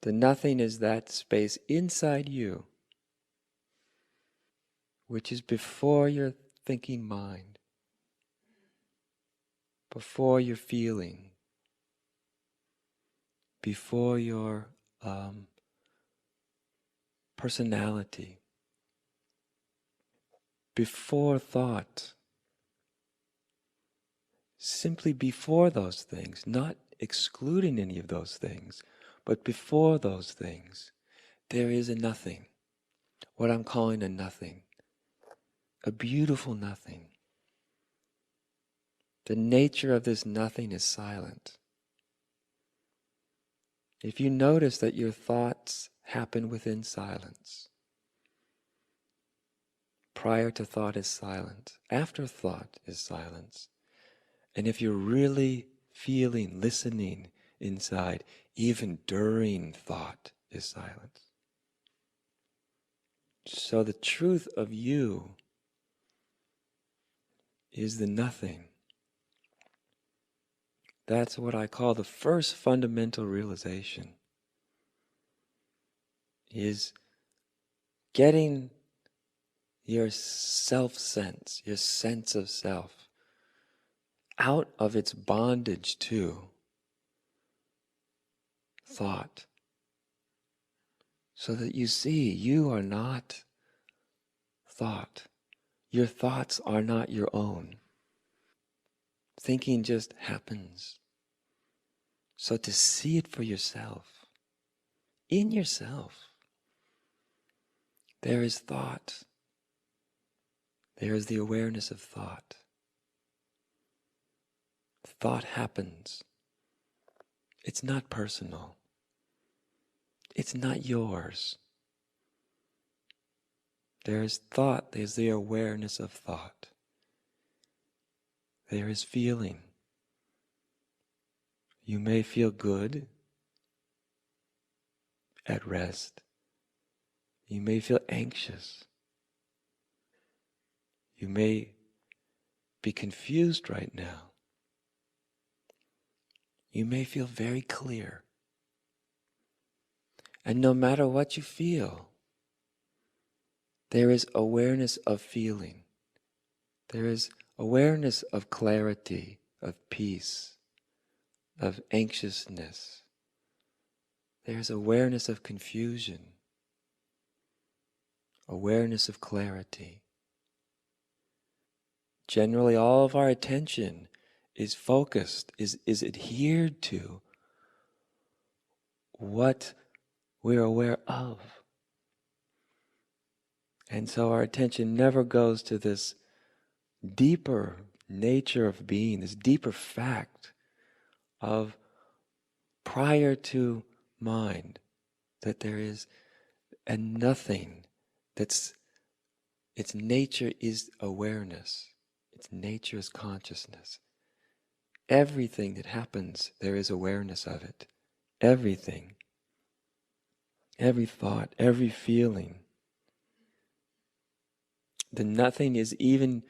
The nothing is that space inside you, which is before your thinking mind, before your feeling, before your personality, before thought, simply before those things, not excluding any of those things, but before those things, there is a nothing, what I'm calling a nothing, a beautiful nothing. The nature of this nothing is silent. If you notice that your thoughts happen within silence, prior to thought is silent, after thought is silence, and if you're really feeling, listening inside, even during thought is silence. So the truth of you is the nothing. That's what I call the first fundamental realization, is getting your self-sense, your sense of self, out of its bondage to thought, so that you see you are not thought. Your thoughts are not your own. Thinking just happens. So to see it for yourself, in yourself, there is thought. There is the awareness of thought. Thought happens. It's not personal. It's not yours. There is thought, there's the awareness of thought. There is feeling. You may feel good at rest. You may feel anxious. You may be confused right now. You may feel very clear. And no matter what you feel, there is awareness of feeling. There is awareness of clarity, of peace, of anxiousness. There is awareness of confusion, awareness of clarity. Generally, all of our attention is focused, is adhered to what we're aware of. And so our attention never goes to this deeper nature of being, this deeper fact of prior to mind, that there is a nothing that's, its nature is awareness, its nature is consciousness. Everything that happens, there is awareness of it. Everything. Every thought, every feeling. The nothing is even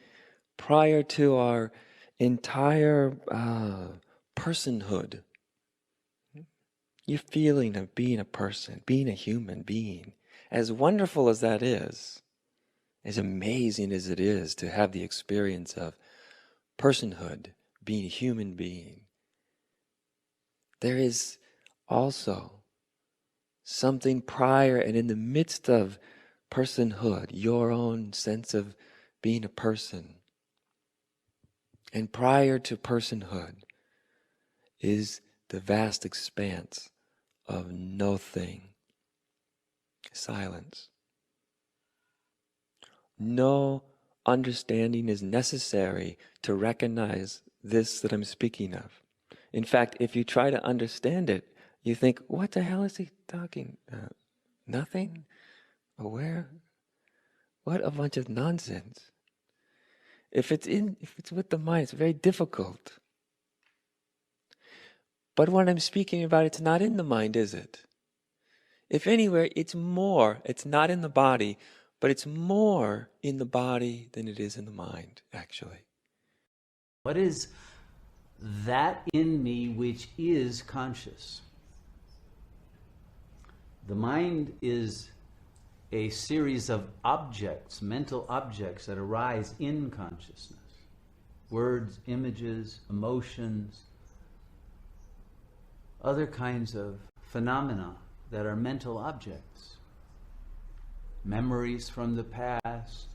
prior to our entire personhood. Your feeling of being a person, being a human being, as wonderful as that is, as amazing as it is to have the experience of personhood, being a human being, there is also something prior and in the midst of personhood, your own sense of being a person. And prior to personhood is the vast expanse of no thing, silence. No understanding is necessary to recognize this that I'm speaking of. In fact, if you try to understand it, you think, what the hell is he talking about? Nothing? Aware? What a bunch of nonsense. If it's with the mind, it's very difficult. But what I'm speaking about, it's not in the mind, is it? If anywhere, it's more. It's not in the body, but it's more in the body than it is in the mind, actually. What is that in me which is conscious? The mind is a series of objects, mental objects that arise in consciousness. Words, images, emotions, other kinds of phenomena that are mental objects. Memories from the past,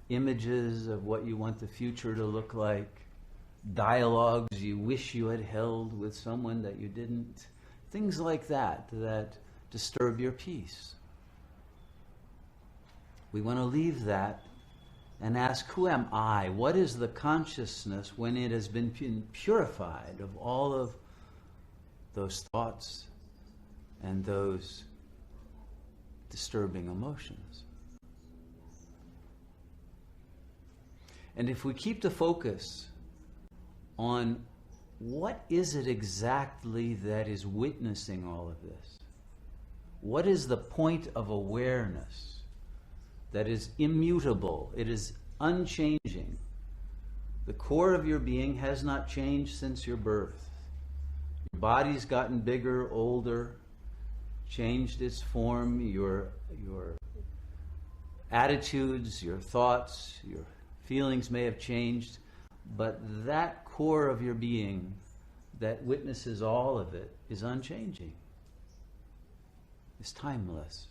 images of what you want the future to look like, dialogues you wish you had held with someone that you didn't, things like that that disturb your peace. We want to leave that and ask, who am I? What is the consciousness when it has been purified of all of those thoughts and those disturbing emotions? And if we keep the focus on what is it exactly that is witnessing all of this, what is the point of awareness that is immutable, it is unchanging. The core of your being has not changed since your birth. Your body's gotten bigger, older, changed its form, your attitudes, your thoughts, your feelings may have changed, but that core of your being that witnesses all of it is unchanging. It's timeless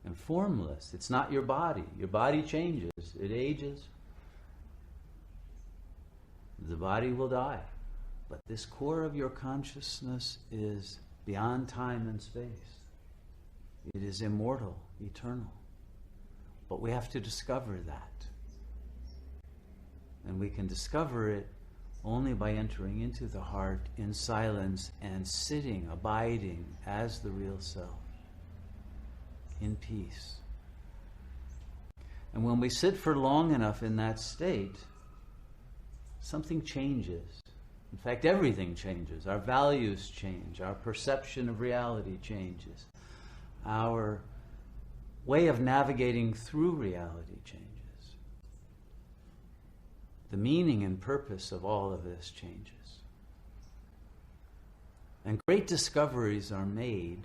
and formless. It's not your body. Your body changes. It ages. The body will die. But this core of your consciousness is beyond time and space. It is immortal, eternal. But we have to discover that. And we can discover it only by entering into the heart in silence and sitting, abiding as the real self, in peace. And when we sit for long enough in that state, something changes. In fact, everything changes. Our values change. Our perception of reality changes. Our way of navigating through reality changes. The meaning and purpose of all of this changes. And great discoveries are made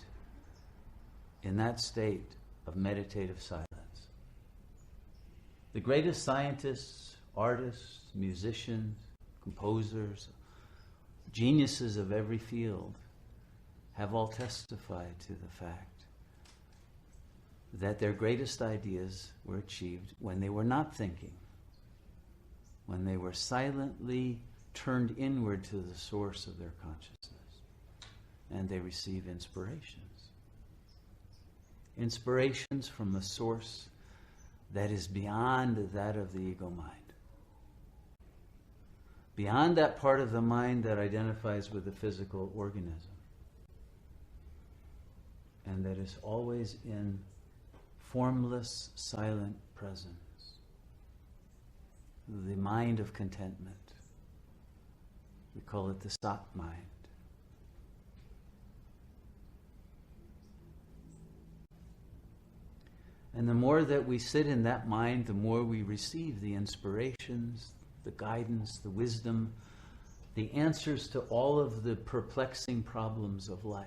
in that state of meditative silence. The greatest scientists, artists, musicians, composers, geniuses of every field have all testified to the fact that their greatest ideas were achieved when they were not thinking, when they were silently turned inward to the source of their consciousness, and they receive inspirations. Inspirations from a source that is beyond that of the ego mind. Beyond that part of the mind that identifies with the physical organism. And that is always in formless, silent presence. The mind of contentment. We call it the Sat mind. And the more that we sit in that mind, the more we receive the inspirations, the guidance, the wisdom, the answers to all of the perplexing problems of life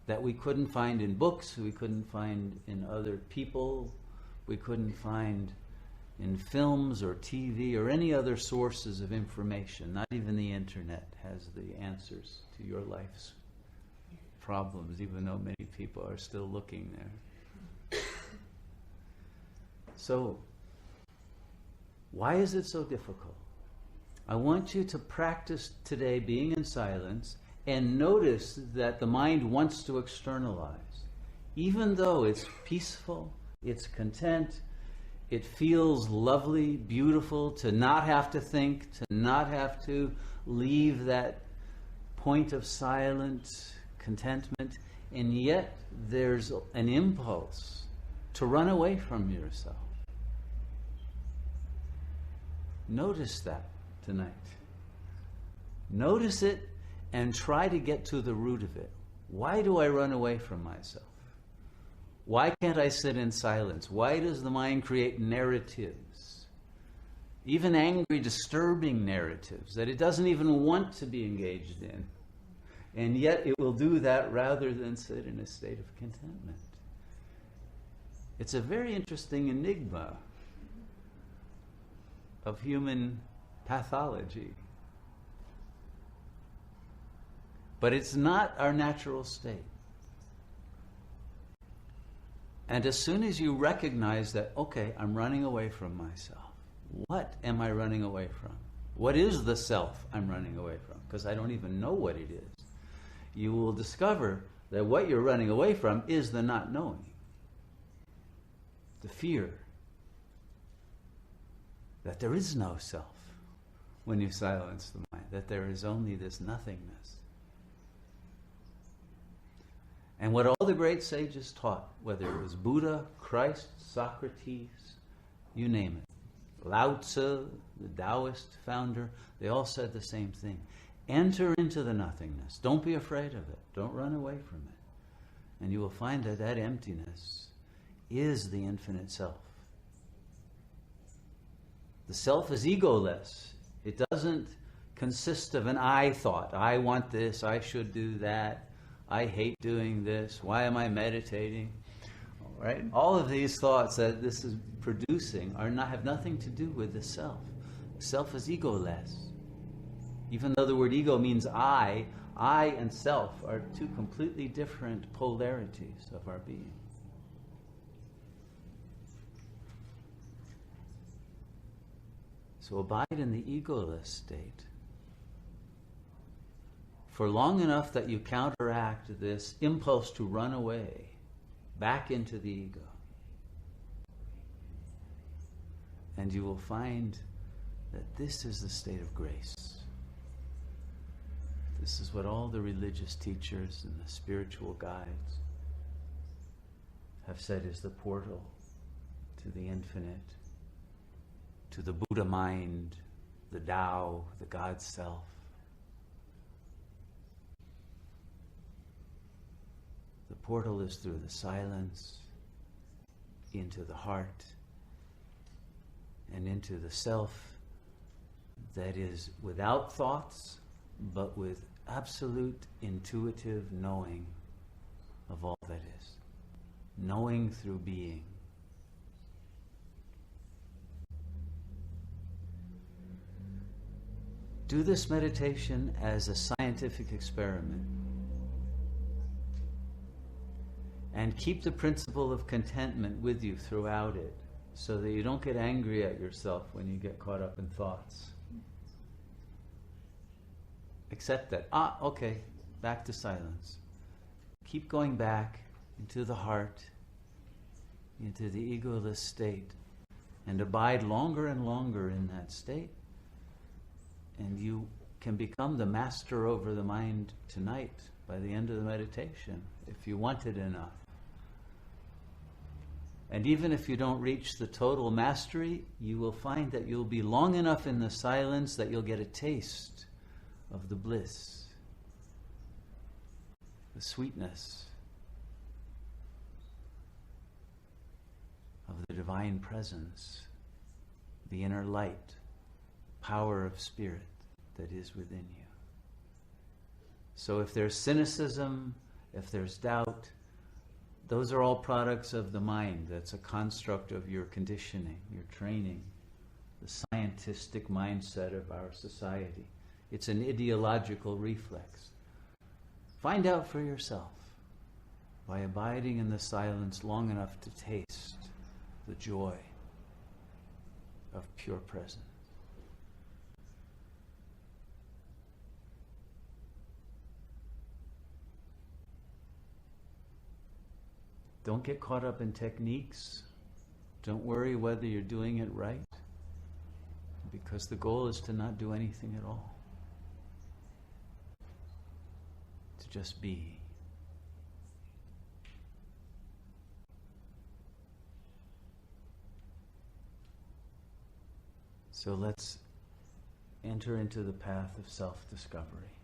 that we couldn't find in books, we couldn't find in other people, we couldn't find in films or TV or any other sources of information. Not even the internet has the answers to your life's problems, even though many people are still looking there. So, why is it so difficult? I want you to practice today being in silence and notice that the mind wants to externalize. Even though it's peaceful, it's content, it feels lovely, beautiful to not have to think, to not have to leave that point of silent contentment, and yet there's an impulse to run away from yourself. Notice that tonight. Notice it and try to get to the root of it. Why do I run away from myself? Why can't I sit in silence? Why does the mind create narratives? Even angry, disturbing narratives that it doesn't even want to be engaged in. And yet it will do that rather than sit in a state of contentment. It's a very interesting enigma of human pathology. But it's not our natural state. And as soon as you recognize that, okay, I'm running away from myself. What am I running away from? What is the self I'm running away from? Because I don't even know what it is. You will discover that what you're running away from is the not knowing. The fear that there is no self when you silence the mind, that there is only this nothingness. And what all the great sages taught, whether it was Buddha, Christ, Socrates, you name it, Lao Tzu, the Taoist founder, they all said the same thing. Enter into the nothingness. Don't be afraid of it. Don't run away from it. And you will find that that emptiness is the infinite self. The self is egoless. It doesn't consist of an I thought. I want this, I should do that. I hate doing this. Why am I meditating? Right? All of these thoughts that this is producing have nothing to do with the self. The self is egoless. Even though the word ego means I and self are two completely different polarities of our being. So abide in the egoless state for long enough that you counteract this impulse to run away back into the ego. And you will find that this is the state of grace. This is what all the religious teachers and the spiritual guides have said is the portal to the infinite, to the Buddha mind, the Tao, the God self. The portal is through the silence, into the heart, and into the self that is without thoughts, but with absolute intuitive knowing of all that is. Knowing through being. Do this meditation as a scientific experiment. And keep the principle of contentment with you throughout it, so that you don't get angry at yourself when you get caught up in thoughts. Accept that. Okay, back to silence. Keep going back into the heart, into the egoless state, and abide longer and longer in that state. And you can become the master over the mind tonight by the end of the meditation, if you want it enough. And even if you don't reach the total mastery, you will find that you'll be long enough in the silence that you'll get a taste of the bliss, the sweetness of the divine presence, the inner light, power of spirit that is within you. So if there's cynicism, if there's doubt, those are all products of the mind. That's a construct of your conditioning, your training, the scientistic mindset of our society. It's an ideological reflex. Find out for yourself by abiding in the silence long enough to taste the joy of pure presence. Don't get caught up in techniques. Don't worry whether you're doing it right, because the goal is to not do anything at all. To just be. So let's enter into the path of self-discovery.